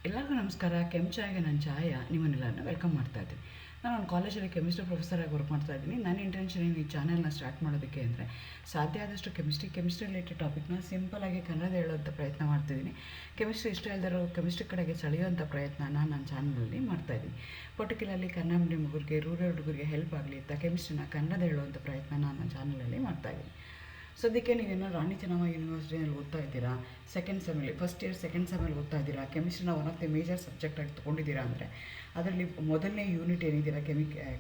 ಎಲ್ಲರಿಗೂ ನಮಸ್ಕಾರ. ಕೆಂಚಾಯಿಗೆ ನಾನು ಛಾಯಾ ನಿಮ್ಮನ್ನೆಲ್ಲರನ್ನ ವೆಲ್ಕಮ್ ಮಾಡ್ತಾ ಇದ್ದೀನಿ. ನಾನು ಒಂದು ಕಾಲೇಜಲ್ಲಿ ಕೆಮಿಸ್ಟ್ರಿ ಪ್ರೊಫೆಸರಾಗಿ ವರ್ಕ್ ಮಾಡ್ತಾ ಇದ್ದೀನಿ. ನನ್ನ ಇಂಟೆನ್ಷನ್ ಈ ಚಾನೆಲ್ನ ಸ್ಟಾರ್ಟ್ ಮಾಡೋದಕ್ಕೆ ಅಂದರೆ ಸಾಧ್ಯ ಆದಷ್ಟು ಕೆಮಿಸ್ಟ್ರಿ ರಿಲೇಟೆಡ್ ಟಾಪಿಕ್ನ ಸಿಂಪಲಾಗಿ ಕನ್ನಡ ಹೇಳೋಂಥ ಪ್ರಯತ್ನ ಮಾಡ್ತಿದ್ದೀನಿ. ಕೆಮಿಸ್ಟ್ರಿ ಇಷ್ಟ ಇಲ್ಲದಿರೋ ಕೆಮಿಸ್ಟ್ರಿ ಕಡೆಗೆ ಸೆಳೆಯುವಂಥ ಪ್ರಯತ್ನನ ನನ್ನ ಚಾನಲಲ್ಲಿ ಮಾಡ್ತಾಯಿದ್ದೀನಿ. ಪರ್ಟಿಕ್ಯುಲರ್ಲಿ ಕನ್ನಡ ಮೀಡಿಯಂ ಹುಡುಗರಿಗೆ, ರೂರಲ್ ಹುಡುಗರಿಗೆ ಹೆಲ್ಪ್ ಆಗಲಿ ಅಂತ ಕೆಮಿಸ್ಟ್ರಿನ ಕನ್ನಡ ಹೇಳುವಂಥ ಪ್ರಯತ್ನ ನನ್ನ ಚಾನಲಲ್ಲಿ ಮಾಡ್ತಾಯಿದ್ದೀನಿ. ಸದ್ಯಕ್ಕೆ ನೀವೇನೋ ರಾಣಿ ಚೆನ್ನಮ್ಮ ಯೂನಿವರ್ಸಿಟಿಯಲ್ಲಿ ಓದ್ತಾ ಇದ್ದೀರಾ, ಸೆಕೆಂಡ್ ಸೆಮಲ್ಲಿ ಫಸ್ಟ್ ಇಯರ್ ಸೆಕೆಂಡ್ ಸೆಮಲ್ಲಿ ಓದ್ತಾ ಇದ್ದೀರಾ, ಕೆಮಿಸ್ಟ್ರಿನ ಒನ್ ಆಫ್ ದಿ ಮೇಜರ್ ಸಬ್ಜೆಕ್ಟಾಗಿ ತೊಗೊಂಡಿದ್ದೀರಾ ಅಂದರೆ ಅದರಲ್ಲಿ ಮೊದಲನೇ ಯೂನಿಟ್ ಏನಿದ್ದೀರಾ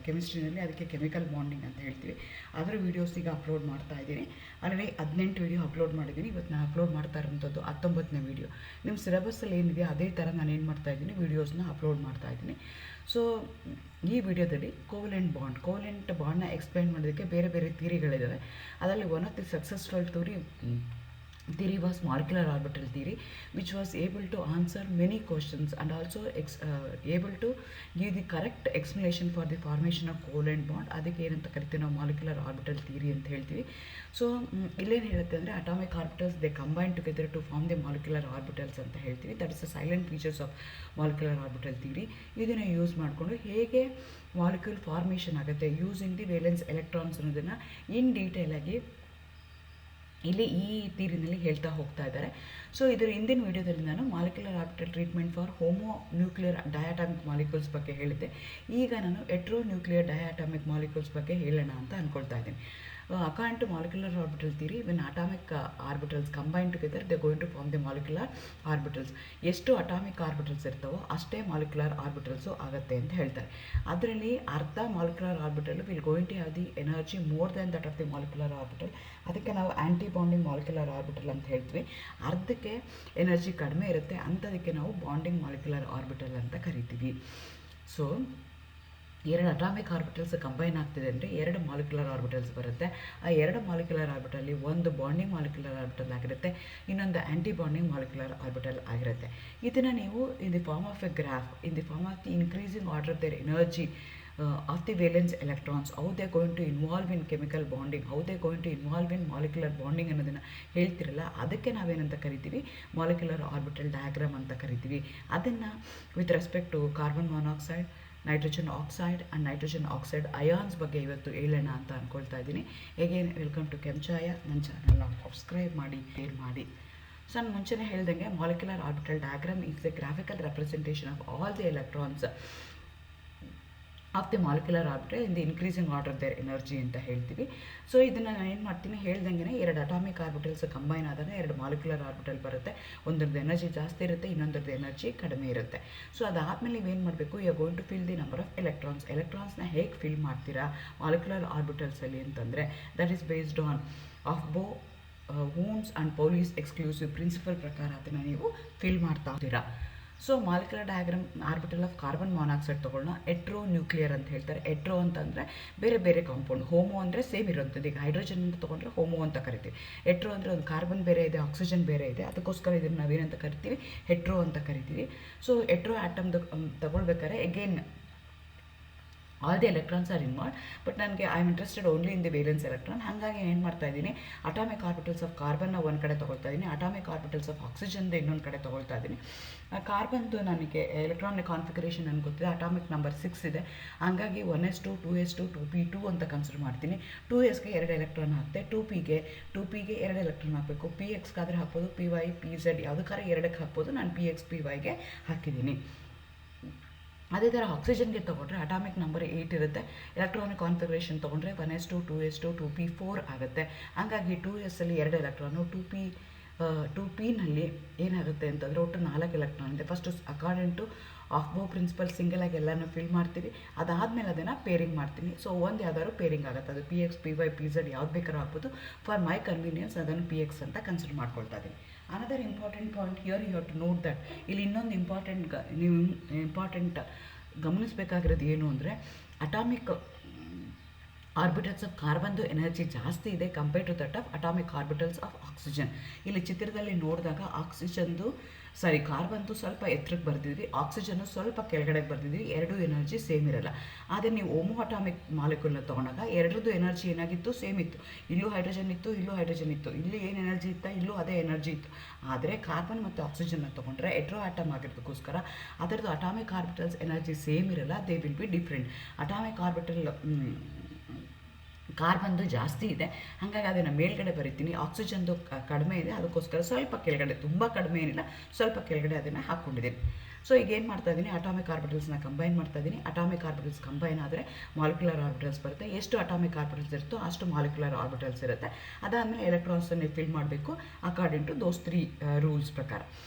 ಕೆಮಿಸ್ಟ್ರಿನಲ್ಲಿ, ಅದಕ್ಕೆ ಕೆಮಿಕಲ್ ಬಾಂಡಿಂಗ್ ಅಂತ ಹೇಳ್ತೀವಿ. ಅದರ ವೀಡಿಯೋಸ್ ಈಗ ಅಪ್ಲೋಡ್ ಮಾಡ್ತಾ ಇದ್ದೀನಿ. ಆಲ್ರೆಡಿ 18 ವೀಡಿಯೋ ಅಪ್ಲೋಡ್ ಮಾಡಿದ್ದೀನಿ. ಇವತ್ತು ನಾನು ಅಪ್ಲೋಡ್ ಮಾಡ್ತಾ ಇರೋಂಥದ್ದು 19ನೇ ವೀಡಿಯೋ. ನಿಮ್ಮ ಸಿಲೆಬಸ್ಸಲ್ಲಿ ಏನಿದೆ ಅದೇ ಥರ ನಾನು ಏನು ಮಾಡ್ತಾಯಿದ್ದೀನಿ, ವೀಡಿಯೋಸ್ನ ಅಪ್ಲೋಡ್ ಮಾಡ್ತಾಯಿದ್ದೀನಿ. ಸೊ ಈ ವಿಡಿಯೋದಲ್ಲಿ ಕೋವಲೆಂಟ್ ಬಾಂಡ್ನ ಎಕ್ಸ್ಪ್ಲೈನ್ ಮಾಡೋದಕ್ಕೆ ಬೇರೆ ಬೇರೆ ಥಿಯರಿಗಳಿದ್ದಾವೆ. ಅದರಲ್ಲಿ one of the successful theory was molecular orbital theory, which was able to answer many questions and also able to give the correct explanation for the formation of covalent bond. ಅದಕ್ಕೆ ಏನಂತ ಕರಿತೀವಿ ನಾವು molecular orbital theory ಅಂತ ಹೇಳ್ತೀವಿ. So ಇಲ್ಲೇನು ಹೇಳುತ್ತೆ ಅಂದರೆ atomic orbitals they combine together to form the molecular orbitals ಅಂತ ಹೇಳ್ತೀವಿ. That is the salient features of molecular orbital theory. ಇದನ್ನು ಯೂಸ್ ಮಾಡಿಕೊಂಡು ಹೇಗೆ ಮಾಲಿಕ್ಯೂಲ್ ಫಾರ್ಮೇಷನ್ ಆಗುತ್ತೆ ಯೂಸಿಂಗ್ ದಿ ವೇಲೆನ್ಸ್ ಎಲೆಕ್ಟ್ರಾನ್ಸ್ ಅನ್ನೋದನ್ನು ಇನ್ ಡೀಟೇಲ್ ಆಗಿ ಇಲ್ಲಿ ಈ ಥಿಯರಿನಲ್ಲಿ ಹೇಳ್ತಾ ಹೋಗ್ತಾ ಇದ್ದಾರೆ. ಸೊ ಇದರ ಹಿಂದಿನ ವಿಡಿಯೋದಲ್ಲಿ ನಾನು molecular orbital treatment for homonuclear diatomic molecules ಬಗ್ಗೆ ಹೇಳಿದ್ದೆ. ಈಗ ನಾನು ಹೆಟ್ರೋನ್ಯೂಕ್ಲಿಯರ್ ಡಯಾಟಾಮಿಕ್ ಮಾಲಿಕ್ಯೂಲ್ಸ್ ಬಗ್ಗೆ ಹೇಳೋಣ ಅಂತ ಅಂದ್ಕೊಳ್ತಾ ಇದ್ದೀನಿ. According to molecular orbital theory, when atomic orbitals combine together, they are going to form the molecular orbitals. ಎಷ್ಟು ಅಟಾಮಿಕ್ ಆರ್ಬಿಟಲ್ಸ್ ಇರ್ತಾವೋ ಅಷ್ಟೇ ಮಾಲಿಕ್ಯುಲರ್ ಆರ್ಬಿಟಲ್ಸು ಆಗುತ್ತೆ ಅಂತ ಹೇಳ್ತಾರೆ. ಅದರಲ್ಲಿ ಅರ್ಧ molecular orbital will going to have the energy more than that of the molecular orbital. ಅದಕ್ಕೆ ನಾವು ಆ್ಯಂಟಿ ಬಾಂಡಿಂಗ್ ಮಾಲಿಕ್ಯುಲರ್ ಆರ್ಬಿಟಲ್ ಅಂತ ಹೇಳ್ತೀವಿ. ಅರ್ಧಕ್ಕೆ ಎನರ್ಜಿ ಕಡಿಮೆ ಇರುತ್ತೆ, ಅಂಥದಕ್ಕೆ ನಾವು ಬಾಂಡಿಂಗ್ ಮಾಲಿಕ್ಯುಲರ್ ಆರ್ಬಿಟಲ್ ಅಂತ ಕರಿತೀವಿ. ಸೊ ಎರಡು ಅಟಾಮಿಕ್ ಆರ್ಬಿಟಲ್ಸ್ ಕಂಬೈನ್ ಆಗ್ತಿದೆ ಅಂದರೆ ಎರಡು ಮಾಲಿಕ್ಯುಲರ್ ಆರ್ಬಿಟಲ್ಸ್ ಬರುತ್ತೆ. ಆ ಎರಡು ಮಾಲಿಕ್ಯುಲರ್ ಆರ್ಬಿಟಲ್ಲಿ ಒಂದು ಬಾಂಡಿಂಗ್ ಮಾಲಿಕ್ಯುಲರ್ ಆರ್ಬಿಟಲ್ ಆಗಿರುತ್ತೆ, ಇನ್ನೊಂದು ಆ್ಯಂಟಿ ಬಾಂಡಿಂಗ್ ಮಾಲಿಕ್ಯುಲರ್ ಆರ್ಬಿಟಲ್ ಆಗಿರುತ್ತೆ. ಇದನ್ನು ನೀವು in the form of a graph, in the form of the increasing order their energy of the valence electrons, how they going to involve in chemical bonding, how they going to involve in molecular bonding ಅನ್ನೋದನ್ನು ಹೇಳ್ತಿರಲ್ಲ, ಅದಕ್ಕೆ ನಾವೇನಂತ ಕರಿತೀವಿ, molecular orbital diagram ಅಂತ ಕರಿತೀವಿ. ಅದನ್ನು with respect to carbon monoxide, nitrogen oxide and nitrogen oxide ions ಬಗ್ಗೆ ಇವತ್ತು ಹೇಳೋಣ ಅಂತ ಅಂದ್ಕೊಳ್ತಾ ಇದ್ದೀನಿ. Again welcome to Kenchaya. ನನ್ನ ಚಾನಲ್ನ ಸಬ್ಸ್ಕ್ರೈಬ್ ಮಾಡಿ, ಶೇರ್ ಮಾಡಿ. ಸೊ ನಾನು ಮುಂಚೆನೇ ಹೇಳ್ದಂಗೆ molecular orbital diagram is a graphical representation of all the electrons of the molecular orbital in the increasing order their energy ಅಂತ ಹೇಳ್ತೀವಿ. ಸೊ ಇದನ್ನು ನಾನು ಏನು ಮಾಡ್ತೀನಿ ಹೇಳ್ದಂಗೆ, ಎರಡು ಅಟಾಮಿಕ್ ಆರ್ಬಿಟಲ್ಸ್ ಕಂಬೈನ್ ಆದಾಗ ಎರಡು ಮಾಲಿಕ್ಯುಲರ್ ಆರ್ಬಿಟಲ್ ಬರುತ್ತೆ. ಒಂದರದ್ದು ಎನರ್ಜಿ ಜಾಸ್ತಿ ಇರುತ್ತೆ, ಇನ್ನೊಂದರದ್ದು ಎನರ್ಜಿ ಕಡಿಮೆ ಇರುತ್ತೆ. ಸೊ ಅದಾದಮೇಲೆ ನೀವೇನು ಮಾಡಬೇಕು, you are going to fill the number of ಎಲೆಕ್ಟ್ರಾನ್ಸ್ನ ಹೇಗೆ ಫಿಲ್ ಮಾಡ್ತೀರಾ ಮಾಲಿಕ್ಯುಲರ್ ಆರ್ಬಿಟಲ್ಸಲ್ಲಿ ಅಂತಂದರೆ, that is based on aufbau Hund's and Pauli's exclusive principle ಪ್ರಕಾರ ಅದನ್ನು ನೀವು ಫಿಲ್ ಮಾಡ್ತಾ ಇದ್ದೀರಾ. So molecular diagram orbital of carbon monoxide ತೊಗೊಳ್ಳೋಣ. ಹೆಟ್ರೋ ನ್ಯೂಕ್ಲಿಯರ್ ಅಂತ ಹೇಳ್ತಾರೆ. ಹೆಟ್ರೋ ಅಂತಂದರೆ ಬೇರೆ ಬೇರೆ ಕಾಂಪೌಂಡ್, ಹೋಮೋ ಅಂದರೆ ಸೇಮ್ ಇರೋಂಥದ್ದು. ಈಗ ಹೈಡ್ರೋಜನ್ ಅಂತ ತೊಗೊಂಡ್ರೆ ಹೋಮೋ ಅಂತ ಕರಿತೀವಿ. ಹೆಟ್ರೋ ಅಂದರೆ ಒಂದು ಕಾರ್ಬನ್ ಬೇರೆ ಇದೆ, ಆಕ್ಸಿಜನ್ ಬೇರೆ ಇದೆ, ಅದಕ್ಕೋಸ್ಕರ ಇದನ್ನು ನಾವೇನಂತ ಕರಿತೀವಿ, ಹೆಟ್ರೋ ಅಂತ ಕರಿತೀವಿ. ಸೊ ಹೆಟ್ರೋ ಆಟಮ್ದು ತಗೊಳ್ಬೇಕಾದ್ರೆ again all the electrons are involve, but ನನಗೆ I am interested only in the valence electron. ಹಾಗಾಗಿ ಏನು ಮಾಡ್ತಾ ಇದ್ದೀನಿ, ಅಟಾಮಿಕ್ ಆರ್ಬಿಟಲ್ಸ್ ಆಫ್ ಕಾರ್ಬನ್ನ ಒಂದು ಕಡೆ ತೊಗೊಳ್ತಾ ಇದ್ದೀನಿ, ಅಟಾಮಿಕ್ ಆರ್ಬಿಟಲ್ಸ್ ಆಫ್ ಆಕ್ಸಿಜನ್ದು ಇನ್ನೊಂದು ಕಡೆ ತೊಗೊಳ್ತಾ ಇದ್ದೀನಿ. ಕಾರ್ಬನ್ದು ನನಗೆ ಎಲೆಕ್ಟ್ರಾನಿಕ್ ಕಾನ್ಫಿಗರೇಷನ್ ನನಗೆ ಗೊತ್ತಿದೆ, ಅಟಾಮಿಕ್ ನಂಬರ್ 6 ಇದೆ. ಹಾಗಾಗಿ 1s2 2s2 2p2 ಅಂತ ಕನ್ಸಿಡರ್ ಮಾಡ್ತೀನಿ. 2sಗೆ 2 ಎಲೆಕ್ಟ್ರಾನ್ ಹಾಕ್ತೆ, 2pಗೆ 2 ಎಲೆಕ್ಟ್ರಾನ್ ಹಾಕಬೇಕು. pxಗಾದರೆ ಹಾಕ್ಬೋದು, py pz ಯಾವುದಕ್ಕಾದ್ರೆ 2ಕ್ಕೆ ಹಾಕ್ಬೋದು. ನಾನು px pyಗೆ ಹಾಕಿದ್ದೀನಿ. ಅದೇ ಥರ ಆಕ್ಸಿಜನ್ಗೆ ತೊಗೊಂಡ್ರೆ ಅಟಾಮಿಕ್ ನಂಬರ್ 8 ಇರುತ್ತೆ. ಎಲೆಕ್ಟ್ರಾನಿಕ್ ಕಾನ್ಫಿಗರೇಷನ್ ತೊಗೊಂಡ್ರೆ 1s2 2s2 2p4 ಆಗುತ್ತೆ. ಹಾಗಾಗಿ 2sಲ್ಲಿ 2 ಎಲೆಕ್ಟ್ರಾನು, 2pನಲ್ಲಿ ಏನಾಗುತ್ತೆ ಅಂತಂದರೆ ಒಟ್ಟು 4 ಎಲೆಕ್ಟ್ರಾನ್ ಇದೆ. ಫಸ್ಟು ಅಕಾರ್ಡಿಂಗ್ ಟು ಆಫ್ಬೋ ಪ್ರಿನ್ಸಿಪಲ್ ಸಿಂಗಲಾಗಿ ಎಲ್ಲನೂ ಫಿಲ್ ಮಾಡ್ತೀವಿ. ಅದಾದಮೇಲೆ ಅದನ್ನು ಪೇರಿಂಗ್ ಮಾಡ್ತೀನಿ. ಸೊ ಒಂದು ಯಾವ್ದಾದ್ರು ಪೇರಿಂಗ್ ಆಗುತ್ತೆ, ಅದು px py pz ಯಾವ್ದು ಬೇಕಾದ್ರೂ ಹಾಕ್ಬೋದು. ಫಾರ್ ಮೈ ಕನ್ವೀನಿಯನ್ಸ್ ಅದನ್ನು px ಅಂತ ಕನ್ಸಿಡರ್ ಮಾಡ್ಕೊಳ್ತಾ ಇದ್ದೀನಿ. Another important point here you have to note that, ಇಲ್ಲಿ ಇನ್ನೊಂದು ಇಂಪಾರ್ಟೆಂಟ್ ಗಮನಿಸಬೇಕಾಗಿರೋದು ಏನು ಅಂದರೆ, ಅಟಾಮಿಕ್ ಆರ್ಬಿಟಲ್ಸ್ ಆಫ್ ಕಾರ್ಬನ್ದು ಎನರ್ಜಿ ಜಾಸ್ತಿ ಇದೆ compare to that of atomic orbitals of oxygen. ಇಲ್ಲಿ ಚಿತ್ರದಲ್ಲಿ ನೋಡಿದಾಗ ಆಕ್ಸಿಜನ್ದು ಸಾರಿ ಕಾರ್ಬನ್ದು ಸ್ವಲ್ಪ ಎತ್ತರಕ್ಕೆ ಬರ್ತಿದ್ವಿ, ಆಕ್ಸಿಜನ್ನು ಸ್ವಲ್ಪ ಕೆಳಗಡೆ ಬರ್ತಿದ್ವಿ, ಎರಡೂ ಎನರ್ಜಿ ಸೇಮ್ ಇರಲ್ಲ. ಆದರೆ ನೀವು ಹೋಮೋ ಅಟಾಮಿಕ್ ಮಾಲಿಕ್ಯೂಲ್ನ ತೊಗೊಂಡಾಗ ಎರಡರದ್ದು ಎನರ್ಜಿ ಏನಾಗಿತ್ತು, ಸೇಮ್ ಇತ್ತು. ಇಲ್ಲೂ ಹೈಡ್ರೋಜನ್ ಇತ್ತು, ಇಲ್ಲೂ ಹೈಡ್ರೋಜನ್ ಇತ್ತು, ಇಲ್ಲಿ ಏನು ಎನರ್ಜಿ ಇತ್ತು ಇಲ್ಲೂ ಅದೇ ಎನರ್ಜಿ ಇತ್ತು. ಆದರೆ ಕಾರ್ಬನ್ ಮತ್ತು ಆಕ್ಸಿಜನ್ನ ತೊಗೊಂಡ್ರೆ ಹೆಟ್ರೋ ಆಟಮ್ ಆಗಿರೋದಕ್ಕೋಸ್ಕರ ಅದರದ್ದು ಅಟಾಮಿಕ್ ಆರ್ಬಿಟಲ್ಸ್ ಎನರ್ಜಿ ಸೇಮ್ ಇರಲ್ಲ, they will be different. Atomic orbital ಕಾರ್ಬನ್ದು ಜಾಸ್ತಿ ಇದೆ, ಹಾಗಾಗಿ ಅದನ್ನು ಮೇಲ್ಗಡೆ ಬರಿತೀನಿ. ಆಕ್ಸಿಜನ್ದು ಕಡಿಮೆ ಇದೆ, ಅದಕ್ಕೋಸ್ಕರ ಸ್ವಲ್ಪ ಕೆಳಗಡೆ, ತುಂಬ ಕಡಿಮೆ ಏನಿಲ್ಲ, ಸ್ವಲ್ಪ ಕೆಳಗಡೆ ಅದನ್ನು ಹಾಕ್ಕೊಂಡಿದ್ದೀನಿ. ಸೊ ಈಗ ಏನು ಮಾಡ್ತಾ ಇದ್ದೀನಿ, ಅಟಾಮಿಕ್ ಆರ್ಬಿಟಲ್ಸ್ನ ಕಂಬೈನ್ ಮಾಡ್ತಾ ಇದ್ದೀನಿ. ಅಟಾಮಿಕ್ ಆರ್ಬಿಟಲ್ಸ್ ಕಂಬೈನ್ ಆದರೆ ಮಾಲಿಕ್ಯುಲರ್ ಆರ್ಬಿಟಲ್ಸ್ ಬರುತ್ತೆ. ಎಷ್ಟು ಅಟಾಮಿಕ್ ಆರ್ಬಿಟಲ್ಸ್ ಇರುತ್ತೋ ಅಷ್ಟು ಮಾಲಿಕ್ಯುಲರ್ ಆರ್ಬಿಟಲ್ಸ್ ಇರುತ್ತೆ. ಅದಾದಮೇಲೆ ಎಲೆಕ್ಟ್ರಾನ್ಸನ್ನು ಫಿಲ್ ಮಾಡಬೇಕು ಅಕಾರ್ಡಿಂಗ್ ಟು ದೋಸ್ 3 ರೂಲ್ಸ್ ಪ್ರಕಾರ.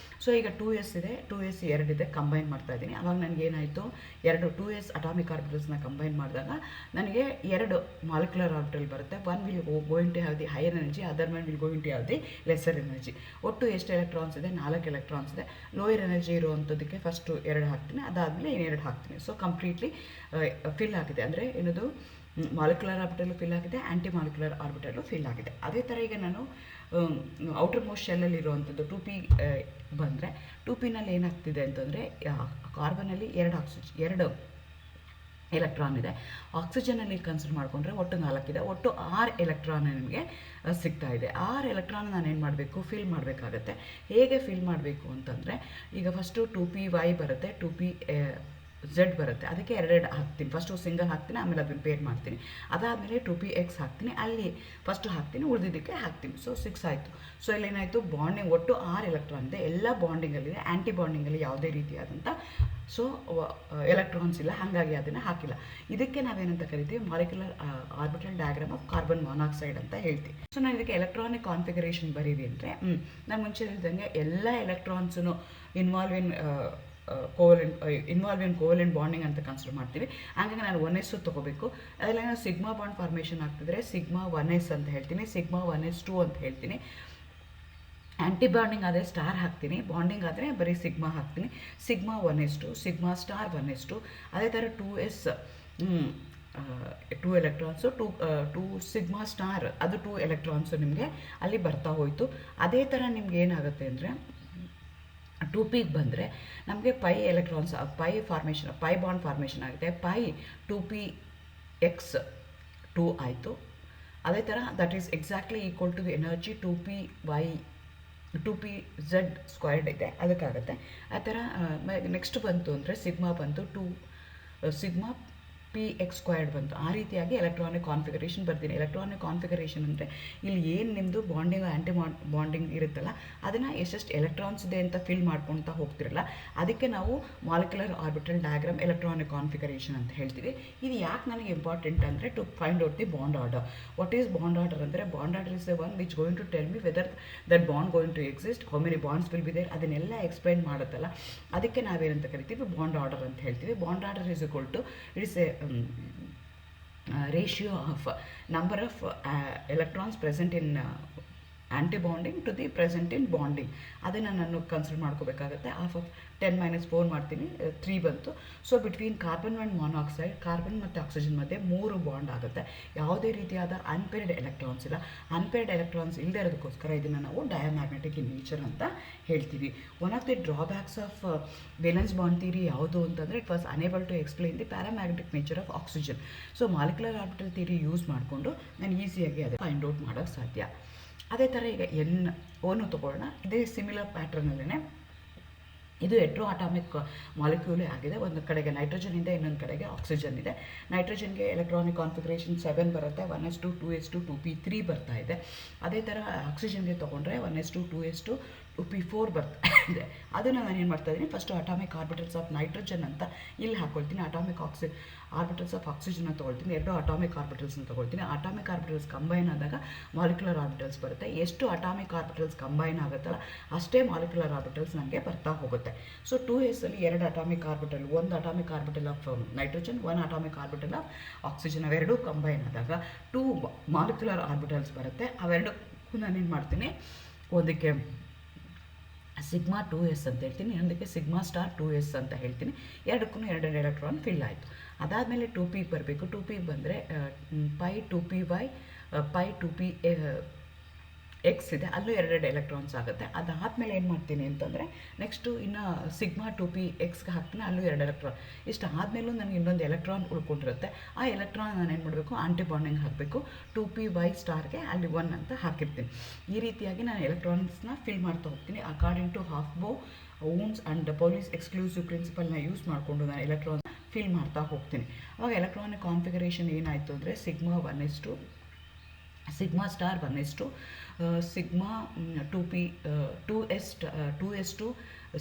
ಸೊ ಈಗ 2s ಇದೆ, 2s 2 ಇದೆ, ಕಂಬೈನ್ ಮಾಡ್ತಾ ಇದ್ದೀನಿ. ಅವಾಗ ನನಗೇನಾಯಿತು, 2s ಅಟಾಮಿಕ್ ಆರ್ಬಿಟಲ್ಸ್ನ ಕಂಬೈನ್ ಮಾಡಿದಾಗ ನನಗೆ 2 ಮಾಲಿಕ್ಯುಲರ್ ಆರ್ಬಿಟಲ್ ಬರುತ್ತೆ. One will going to have the higher energy, other one will going to have the lesser energy. ಒಟ್ಟು ಎಷ್ಟು ಎಲೆಕ್ಟ್ರಾನ್ಸ್ ಇದೆ, 4 ಎಲೆಕ್ಟ್ರಾನ್ಸ್ ಇದೆ. ಲೋಯರ್ ಎನರ್ಜಿ ಇರುವಂಥದ್ದಕ್ಕೆ ಫಸ್ಟು 2 ಹಾಕ್ತೀನಿ, ಅದಾದಮೇಲೆ 2 ಹಾಕ್ತೀನಿ. ಸೊ ಕಂಪ್ಲೀಟ್ಲಿ ಫಿಲ್ ಆಗಿದೆ. ಅಂದರೆ ಏನದು, ಮಾಲಿಕ್ಯುಲರ್ ಆರ್ಬಿಟಲ್ಲು ಫಿಲ್ ಆಗಿದೆ, ಆ್ಯಂಟಿ ಮಾಲಿಕ್ಯುಲರ್ ಆರ್ಬಿಟಲ್ಲು ಫಿಲ್ ಆಗಿದೆ. ಅದೇ ಥರ ಈಗ ನಾನು ಔಟರ್ ಮೋಸ್ಟ್ ಶೆಲ್ಲಲ್ಲಿ ಇರುವಂಥದ್ದು 2p ಬಂದರೆ 2pನಲ್ಲಿ ಏನಾಗ್ತಿದೆ ಅಂತಂದರೆ, ಕಾರ್ಬನಲ್ಲಿ 2 ಎಲೆಕ್ಟ್ರಾನ್ ಇದೆ. ಆಕ್ಸಿಜನಲ್ಲಿ ಕನ್ಸಿಡರ್ ಮಾಡಿಕೊಂಡ್ರೆ ಒಟ್ಟು 4 ಇದೆ. ಒಟ್ಟು 6 ಎಲೆಕ್ಟ್ರಾನ್ ನಿಮಗೆ ಸಿಗ್ತಾ ಇದೆ. 6 ಎಲೆಕ್ಟ್ರಾನ್ ನಾನು ಏನು ಮಾಡಬೇಕು, ಫಿಲ್ ಮಾಡಬೇಕಾಗತ್ತೆ. ಹೇಗೆ ಫಿಲ್ ಮಾಡಬೇಕು ಅಂತಂದರೆ, ಈಗ ಫಸ್ಟು 2py ಬರುತ್ತೆ, 2pz ಬರುತ್ತೆ, ಅದಕ್ಕೆ 2 ಹಾಕ್ತೀನಿ. ಫಸ್ಟು ಸಿಂಗಲ್ ಹಾಕ್ತೀನಿ, ಆಮೇಲೆ ಅದನ್ನು ಪೇರ್ ಮಾಡ್ತೀನಿ. ಅದಾದಮೇಲೆ 2px ಹಾಕ್ತೀನಿ, ಅಲ್ಲಿ ಫಸ್ಟು ಹಾಕ್ತೀನಿ, ಉಳಿದಿದ್ದಕ್ಕೆ ಹಾಕ್ತೀನಿ. ಸೊ 6 ಆಯಿತು. ಸೊ ಇಲ್ಲೇನಾಯಿತು, ಬಾಂಡಿಂಗ್ ಒಟ್ಟು 6 ಎಲೆಕ್ಟ್ರಾನ್ ಇದೆ, ಎಲ್ಲ ಬಾಂಡಿಂಗಲ್ಲಿದೆ. ಆ್ಯಂಟಿ ಬಾಂಡಿಂಗಲ್ಲಿ ಯಾವುದೇ ರೀತಿಯಾದಂಥ ಎಲೆಕ್ಟ್ರಾನ್ಸ್ ಇಲ್ಲ, ಹಾಗಾಗಿ ಅದನ್ನು ಹಾಕಿಲ್ಲ. ಇದಕ್ಕೆ ನಾವೇನಂತ ಕರಿತೀವಿ, molecular orbital diagram of carbon monoxide ಅಂತ ಹೇಳ್ತೀವಿ. ಸೊ ನಾನು ಇದಕ್ಕೆ ಎಲೆಕ್ಟ್ರಾನಿಕ್ ಕಾನ್ಫಿಗರೇಷನ್ ಬರೀರಿ ಅಂದರೆ, ನಾನು ಮುಂಚೆ ಹೇಳಿದಂಗೆ ಎಲ್ಲ ಎಲೆಕ್ಟ್ರಾನ್ಸನ್ನು ಇನ್ವಾಲ್ವ್ ಇನ್ ಕೋವೆಲೆಂಟ್ ಬಾಂಡಿಂಗ್ ಅಂತ ಕನ್ಸಿಡರ್ ಮಾಡ್ತೀವಿ. ಹಾಗಾಗಿ ನಾನು 1s ತೊಗೋಬೇಕು. ಅದರಲ್ಲಿ ನಾನು ಸಿಗ್ಮಾ ಬಾಂಡ್ ಫಾರ್ಮೇಷನ್ ಆಗ್ತಿದ್ರೆ ಸಿಗ್ಮಾ 1s ಅಂತ ಹೇಳ್ತೀನಿ, ಸಿಗ್ಮಾ 1s2 ಅಂತ ಹೇಳ್ತೀನಿ. ಆ್ಯಂಟಿ ಬಾಂಡಿಂಗ್ ಆದರೆ ಸ್ಟಾರ್ ಹಾಕ್ತೀನಿ, ಬಾಂಡಿಂಗ್ ಆದರೆ ಬರೀ ಸಿಗ್ಮಾ ಹಾಕ್ತೀನಿ. Sigma 1s2, sigma star 1s2. ಅದೇ ಥರ 2s 2 ಎಲೆಕ್ಟ್ರಾನ್ಸು, 2 ಸಿಗ್ಮಾ ಸ್ಟಾರ್ ಅದು 2 ಎಲೆಕ್ಟ್ರಾನ್ಸು ನಿಮಗೆ ಅಲ್ಲಿ ಬರ್ತಾ ಹೋಯಿತು. ಅದೇ ಥರ ನಿಮ್ಗೆ ಏನಾಗುತ್ತೆ ಅಂದರೆ, 2pಗೆ ಬಂದರೆ ನಮಗೆ pi electrons, pi bond formation ಆಗಿದೆ. ಪೈ 2px 2 ಆಯಿತು. ಅದೇ ಥರ that is exactly equal to the energy 2pz squared ಇದೆ, ಅದಕ್ಕಾಗುತ್ತೆ. ಆ ಥರ ನೆಕ್ಸ್ಟ್ ಬಂತು ಅಂದರೆ ಸಿಗ್ಮಾ ಬಂತು, ಸಿಗ್ಮಾ px ಸ್ಕ್ವೈರ್ಡ್ ಬಂತು. ಆ ರೀತಿಯಾಗಿ ಎಲೆಕ್ಟ್ರಾನಿಕ್ ಕಾನ್ಫಿಗರೇಷನ್ ಬರ್ತೀನಿ. ಎಲೆಕ್ಟ್ರಾನಿಕ್ ಕಾನ್ಫಿಗರೇಷನ್ ಅಂದರೆ ಇಲ್ಲಿ ಏನು ನಿಮ್ಮದು ಬಾಂಡಿಂಗ್ ಆ್ಯಂಟಿ ಬಾಂಡಿಂಗ್ ಇರುತ್ತಲ್ಲ, ಅದನ್ನು ಎಷ್ಟೆಷ್ಟು ಎಲೆಕ್ಟ್ರಾನ್ಸ್ ಇದೆ ಅಂತ ಫಿಲ್ ಮಾಡ್ಕೊಳ್ತಾ ಹೋಗ್ತಿರಲ್ಲ, ಅದಕ್ಕೆ ನಾವು molecular orbital diagram electronic configuration ಅಂತ ಹೇಳ್ತೀವಿ. ಇದು ಯಾಕೆ ನನಗೆ ಇಂಪಾರ್ಟೆಂಟ್ ಅಂದರೆ, to find out the bond order. What is bond order ಅಂದರೆ, bond order is the one which going to tell me whether that bond going to exist, how many bonds will be there, ಅದನ್ನೆಲ್ಲ explain ಮಾಡುತ್ತಲ್ಲ, ಅದಕ್ಕೆ ನಾವೇನಂತ ಕರಿತೀವಿ, bond order ಅಂತ ಹೇಳ್ತೀವಿ. Bond order is equal to it's a ratio of number of electrons present in anti to the present in bonding. ಅದನ್ನು ನಾನು consider ಮಾಡ್ಕೋಬೇಕಾಗತ್ತೆ. ಹಾಫ್ ಆಫ್ 10 - 4 ಮಾಡ್ತೀನಿ, 3 ಬಂತು. So between carbon and monoxide, carbon ಮತ್ತು oxygen ಮಧ್ಯೆ 3 bond ಆಗುತ್ತೆ. ಯಾವುದೇ ರೀತಿಯಾದ ಅನ್ಪೇರ್ಡ್ ಎಲೆಕ್ಟ್ರಾನ್ಸ್ ಇಲ್ಲ. ಅನ್ಪೇರ್ಡ್ ಎಲೆಕ್ಟ್ರಾನ್ಸ್ ಇಲ್ಲದೆ ಇರೋದಕ್ಕೋಸ್ಕರ ಇದನ್ನು ನಾವು ಡಯಾಮ್ಯಾಗ್ನೆಟಿಕ್ ಇನ್ ನೇಚರ್ ಅಂತ ಹೇಳ್ತೀವಿ. One of the drawbacks of valence bond theory ಯಾವುದು ಅಂತಂದರೆ, it was unable to explain the paramagnetic nature of oxygen. So molecular orbital theory use ಮಾಡಿಕೊಂಡು ನಾನು ಈಸಿಯಾಗಿ ಅದನ್ನು ಫೈಂಡ್ ಔಟ್ ಮಾಡೋಕ್ಕೆ ಸಾಧ್ಯ. ಅದೇ ಥರ ಈಗ ಓನು ತೊಗೊಳ್ಳೋಣ. ಇದೇ ಸಿಮಿಲರ್ ಪ್ಯಾಟ್ರನಲ್ಲೇ ಇದು ಹೆಟ್ರೋ ಅಟಾಮಿಕ್ ಮಾಲಿಕ್ಯೂಲೇ ಆಗಿದೆ. ಒಂದು ಕಡೆಗೆ ನೈಟ್ರೋಜನ್ ಇದೆ, ಇನ್ನೊಂದು ಕಡೆಗೆ ಆಕ್ಸಿಜನ್ ಇದೆ. ನೈಟ್ರೋಜನ್ಗೆ ಎಲೆಕ್ಟ್ರಾನಿಕ್ ಕಾನ್ಫಿಗರೇಷನ್ 7 ಬರುತ್ತೆ, 1s2 2s2 2p3 ಬರ್ತಾ ಇದೆ. ಅದೇ ಥರ ಆಕ್ಸಿಜನ್ಗೆ ತೊಗೊಂಡ್ರೆ 1s2 2s2 2p4 ಬರ್ತಾ ಇದೆ. ಅದನ್ನು ನಾನು ಏನು ಮಾಡ್ತಾ ಇದ್ದೀನಿ, first atomic orbitals of nitrogen ಅಂತ ಇಲ್ಲಿ ಹಾಕ್ಕೊಳ್ತೀನಿ. ಅಟಾಮಿಕ್ ಆರ್ಬಿಟಲ್ಸ್ ಆಫ್ ಆಕ್ಸಿಜನ್ನ ತೊಗೊಳ್ತೀನಿ, 2 ಅಟಾಮಿಕ್ ಆರ್ಬಿಟಲ್ಸ್ನ ತೊಗೊಳ್ತೀನಿ. ಅಟಾಮಿಕ್ ಆರ್ಬಿಟಲ್ಸ್ ಕಂಬೈನ್ ಆದಾಗ ಮಾಲಿಕ್ಯುಲರ್ ಆರ್ಬಿಟಲ್ಸ್ ಬರುತ್ತೆ. ಎಷ್ಟು ಅಟಾಮಿಕ್ ಆರ್ಬಿಟಲ್ಸ್ ಕಂಬೈನ್ ಆಗುತ್ತಲ್ಲ ಅಷ್ಟೇ ಮಾಲಿಕ್ಯುಲರ್ ಆರ್ಬಿಟಲ್ಸ್ ನನಗೆ ಬರ್ತಾ ಹೋಗುತ್ತೆ. ಸೊ 2s ಅಲ್ಲಿ 2 atomic orbital, 1 atomic orbital of nitrogen, 1 atomic orbital of oxygen, ಅವೆರಡೂ ಕಂಬೈನ್ ಆದಾಗ 2 ಮಾಲಿಕ್ಯುಲರ್ ಆರ್ಬಿಟಲ್ಸ್ ಬರುತ್ತೆ. ಅವೆರಡಕ್ಕೂ ನಾನೇನು ಮಾಡ್ತೀನಿ, ಒಂದಕ್ಕೆ ಸಿಗ್ಮಾ 2s ಅಂತ ಹೇಳ್ತೀನಿ, ಇನ್ನೊಂದಕ್ಕೆ ಸಿಗ್ಮಾ ಸ್ಟಾರ್ 2s ಅಂತ ಹೇಳ್ತೀನಿ. ಎರಡಕ್ಕೂ 2 ಎಲೆಕ್ಟ್ರಾನ್ ಫಿಲ್ ಆಯಿತು. ಅದಾದಮೇಲೆ 2pಗೆ ಬರಬೇಕು. 2pಗೆ ಬಂದರೆ pi 2py pi 2p X ಇದೆ, ಅಲ್ಲೂ 2 ಎಲೆಕ್ಟ್ರಾನ್ಸ್ ಆಗುತ್ತೆ. ಅದಾದಮೇಲೆ ಏನು ಮಾಡ್ತೀನಿ ಅಂತಂದರೆ ನೆಕ್ಸ್ಟು ಇನ್ನು ಸಿಗ್ಮಾ 2p ಎಕ್ಸ್ಗೆ ಹಾಕ್ತೀನಿ, ಅಲ್ಲೂ 2 ಎಲೆಕ್ಟ್ರಾನ್. ಇಷ್ಟು ಆದಮೇಲೂ ನನಗೆ ಇನ್ನೊಂದು ಎಲೆಕ್ಟ್ರಾನ್ ಉಳ್ಕೊಂಡಿರುತ್ತೆ. ಆ ಎಲೆಕ್ಟ್ರಾನ್ ನಾನು ಏನು ಮಾಡಬೇಕು, ಆಂಟಿ ಬಾಂಡಿಂಗ್ ಹಾಕಬೇಕು. 2py ಸ್ಟಾರ್ಗೆ ಅಲ್ಲಿ 1 ಅಂತ ಹಾಕಿರ್ತೀನಿ. ಈ ರೀತಿಯಾಗಿ ನಾನು ಎಲೆಕ್ಟ್ರಾನ್ಸ್ನ ಫಿಲ್ ಮಾಡ್ತಾ ಹೋಗ್ತೀನಿ according to aufbau Hund's and Pauli's exclusive ಪ್ರಿನ್ಸಿಪಲ್ನ ಯೂಸ್ ಮಾಡಿಕೊಂಡು ನಾನು ಎಲೆಕ್ಟ್ರಾನ್ ಫಿಲ್ ಮಾಡ್ತಾ ಹೋಗ್ತೀನಿ. ಅವಾಗ ಎಲೆಕ್ಟ್ರಾನಿಕ್ ಕಾನ್ಫಿಗರೇಷನ್ ಏನಾಯಿತು ಅಂದರೆ sigma star 1s2 sigma 2s2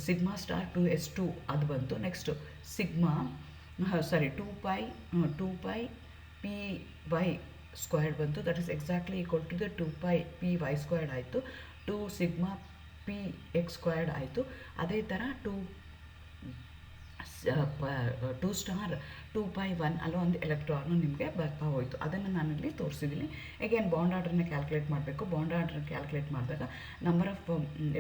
sigma star 2s2 ಅದು ಬಂತು. ನೆಕ್ಸ್ಟು ಸಿಗ್ಮಾ 2π py ಸ್ಕ್ವೇರ್ಡ್ ಬಂತು. That is exactly equal to the 2π py squared ಆಯಿತು. 2 ಸಿಗ್ಮಾ p x ಸ್ಕ್ವೇರ್ಡ್ ಆಯಿತು. ಅದೇ ಥರ 2 ಸ್ಟಾರ್ 2π1 ಅಲ್ಲೋ ಒಂದು ಎಲೆಕ್ಟ್ರಾನು ನಿಮಗೆ ಬರ್ತಾ ಹೋಯಿತು. ಅದನ್ನು ನಾನಿಲ್ಲಿ ತೋರಿಸಿದ್ದೀನಿ. ಅಗೇನ್ ಬಾಂಡ್ ಆರ್ಡ್ರನ್ನ ಕ್ಯಾಲ್ಕುಲೇಟ್ ಮಾಡಬೇಕು. ಬಾಂಡ್ ಆರ್ಡ್ರನ್ನ ಕ್ಯಾಲ್ಕುಲೇಟ್ ಮಾಡಿದಾಗ number of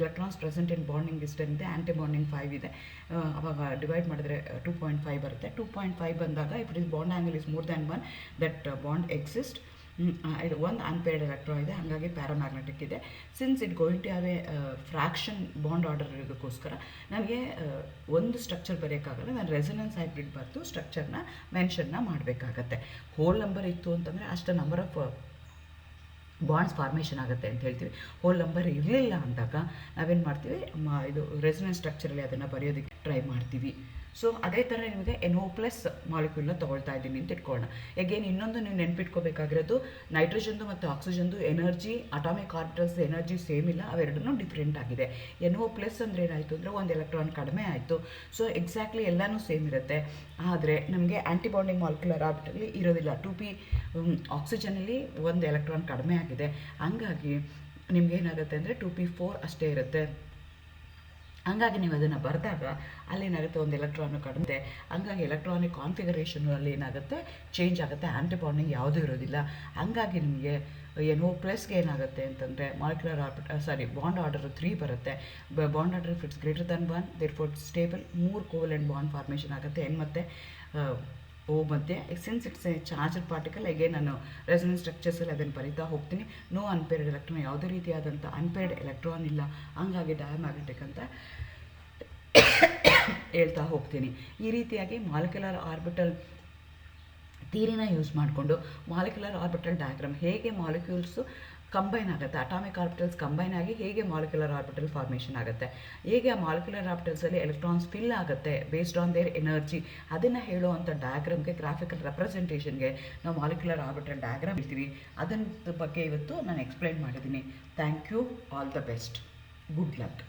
electrons present in bonding is 10 ಇದೆ, ಆ್ಯಂಟಿ ಬಾಂಡಿಂಗ್ 5 ಇದೆ. ಅವಾಗ ಡಿವೈಡ್ ಮಾಡಿದ್ರೆ 2.5 ಬರುತ್ತೆ. 2.5 ಬಂದಾಗ if it is bond angle is more than 1 that bond exist. ಇದು ಒಂದು ಅನ್ಪೇರ್ಡ್ ಎಲೆಕ್ಟ್ರಾನ್ ಇದೆ, ಹಾಗಾಗಿ ಪ್ಯಾರಾಮ್ಯಾಗ್ನೆಟಿಕ್ ಇದೆ. Since it going to have a fraction bond order ಇರೋದಕ್ಕೋಸ್ಕರ ನನಗೆ ಒಂದು ಸ್ಟ್ರಕ್ಚರ್ ಬರೆಯೋಕ್ಕಾಗಲ್ಲ. ನಾನು ರೆಸೊನೆನ್ಸ್ ಹೈಬ್ರಿಡ್ ಬರೆದು ಸ್ಟ್ರಕ್ಚರ್ನ ಮೆನ್ಷನ್ನ ಮಾಡಬೇಕಾಗತ್ತೆ. ಹೋಲ್ ನಂಬರ್ ಇತ್ತು ಅಂತಂದರೆ ಅಷ್ಟು ನಂಬರ್ ಆಫ್ ಬಾಂಡ್ಸ್ ಫಾರ್ಮೇಷನ್ ಆಗುತ್ತೆ ಅಂತ ಹೇಳ್ತೀವಿ. ಹೋಲ್ ನಂಬರ್ ಇರಲಿಲ್ಲ ಅಂದಾಗ ನಾವೇನು ಮಾಡ್ತೀವಿ, ಇದು ರೆಸೊನೆನ್ಸ್ ಸ್ಟ್ರಕ್ಚರಲ್ಲಿ ಅದನ್ನು ಬರೆಯೋದಕ್ಕೆ ಟ್ರೈ ಮಾಡ್ತೀವಿ. ಸೊ ಅದೇ ಥರ ನಿಮಗೆ NO+ ಮಾಲಿಕ್ಯೂಲ್ನ ತೊಗೊಳ್ತಾ ಇದ್ದೀನಿ ಅಂತ ಇಟ್ಕೊಳ್ಳೋಣ. ಎಗೇನ್ ಇನ್ನೊಂದು ನೀವು ನೆನ್ಪಿಟ್ಕೋಬೇಕಾಗಿರೋದು, ನೈಟ್ರೋಜನ್ದು ಮತ್ತು ಆಕ್ಸಿಜನ್ದು energy, atomic orbitals energy same ಇಲ್ಲ, ಅವೆರಡೂ ಡಿಫ್ರೆಂಟ್ ಆಗಿದೆ. NO+ ಅಂದರೆ ಏನಾಯಿತು ಅಂದರೆ ಒಂದು ಎಲೆಕ್ಟ್ರಾನ್ ಕಡಿಮೆ ಆಯಿತು. ಸೊ ಎಕ್ಸಾಕ್ಟ್ಲಿ ಎಲ್ಲನೂ ಸೇಮ್ ಇರುತ್ತೆ. ಆದರೆ ನಮಗೆ ಆ್ಯಂಟಿಬಾಂಡಿಂಗ್ ಮಾಲಿಕ್ಯುಲರ್ ಆರ್ಬಿಟಲ್ಲಿ ಇರೋದಿಲ್ಲ. 2p ಆಕ್ಸಿಜನಲ್ಲಿ ಒಂದು ಎಲೆಕ್ಟ್ರಾನ್ ಕಡಿಮೆ ಆಗಿದೆ. ಹಂಗಾಗಿ ನಿಮಗೇನಾಗುತ್ತೆ ಅಂದರೆ 2p4 ಅಷ್ಟೇ ಇರುತ್ತೆ. ಹಂಗಾಗಿ ನೀವು ಅದನ್ನು ಬರೆದಾಗ ಅಲ್ಲೇನಾಗುತ್ತೆ, ಒಂದು ಎಲೆಕ್ಟ್ರಾನು ಕಡಿಮೆ. ಹಂಗಾಗಿ ಎಲೆಕ್ಟ್ರಾನಿಕ್ ಕಾನ್ಫಿಗರೇಷನು ಅಲ್ಲಿ ಏನಾಗುತ್ತೆ, ಚೇಂಜ್ ಆಗುತ್ತೆ. ಆ್ಯಂಟಿಬಾಂಡಿಂಗ್ ಯಾವುದೂ ಇರೋದಿಲ್ಲ. ಹಂಗಾಗಿ ನಿಮಗೆ NO+ಗೆ ಏನಾಗುತ್ತೆ ಅಂತಂದರೆ ಮಾಲಿಕ್ಯುಲರ್ ಬಾಂಡ್ ಆರ್ಡರ್ 3 ಬರುತ್ತೆ. Bond order if it's greater than 1 therefore stable. 3 covalent bond formation ಆಗುತ್ತೆ N ಮತ್ತು O ಮಧ್ಯೆ. Since it's A charged particle, ಹೇಗೆ ನಾನು ರೆಸೊನೆನ್ಸ್ ಸ್ಟ್ರಕ್ಚರ್ಸಲ್ಲಿ ಅದನ್ನು ಬರಿತಾ ಹೋಗ್ತೀನಿ. ನೋ ಅನ್ಪೇರ್ಡ್ ಎಲೆಕ್ಟ್ರಾನ್, ಯಾವುದೇ ರೀತಿಯಾದಂಥ ಅನ್ಪೇರ್ಡ್ ಎಲೆಕ್ಟ್ರಾನ್ ಇಲ್ಲ. ಹಂಗಾಗಿ ಡಯಾಮ್ಯಾಗ್ನೆಟಿಕ್ ಅಂತ ಹೇಳ್ತಾ ಹೋಗ್ತೀನಿ. ಈ ರೀತಿಯಾಗಿ ಮಾಲಿಕ್ಯುಲರ್ ಆರ್ಬಿಟಲ್ ಥಿಯರಿನ ಯೂಸ್ ಮಾಡಿಕೊಂಡು ಮಾಲಿಕ್ಯುಲರ್ ಆರ್ಬಿಟಲ್ ಡಯಾಗ್ರಾಮ್, ಹೇಗೆ ಮಾಲಿಕ್ಯೂಲ್ಸು ಕಂಬೈನ್ ಆಗುತ್ತೆ, ಅಟಾಮಿಕ್ ಆರ್ಬಿಟಲ್ಸ್ ಕಂಬೈನ್ ಆಗಿ ಹೇಗೆ ಮಾಲಿಕ್ಯುಲರ್ ಆರ್ಬಿಟಲ್ ಫಾರ್ಮೇಷನ್ ಆಗುತ್ತೆ, ಹೇಗೆ ಆ ಮಾಲಿಕ್ಯುಲರ್ ಆರ್ಬಿಟಲ್ಸಲ್ಲಿ ಎಲೆಕ್ಟ್ರಾನ್ಸ್ ಫಿಲ್ ಆಗುತ್ತೆ ಬೇಸ್ಡ್ ಆನ್ ದೇರ್ ಎನರ್ಜಿ, ಅದನ್ನು ಹೇಳುವಂಥ ಡಯಾಗ್ರಾಮ್ಗೆ, ಗ್ರಾಫಿಕಲ್ ರೆಪ್ರೆಸೆಂಟೇಷನ್ಗೆ ನಾವು ಮಾಲಿಕ್ಯುಲರ್ ಆರ್ಬಿಟಲ್ ಡಯಾಗ್ರಾಮ್ ಇರ್ತೀವಿ. ಅದನ್ನ ಬಗ್ಗೆ ಇವತ್ತು ನಾನು ಎಕ್ಸ್ಪ್ಲೈನ್ ಮಾಡಿದ್ದೀನಿ. Thank you. All the best. Good luck.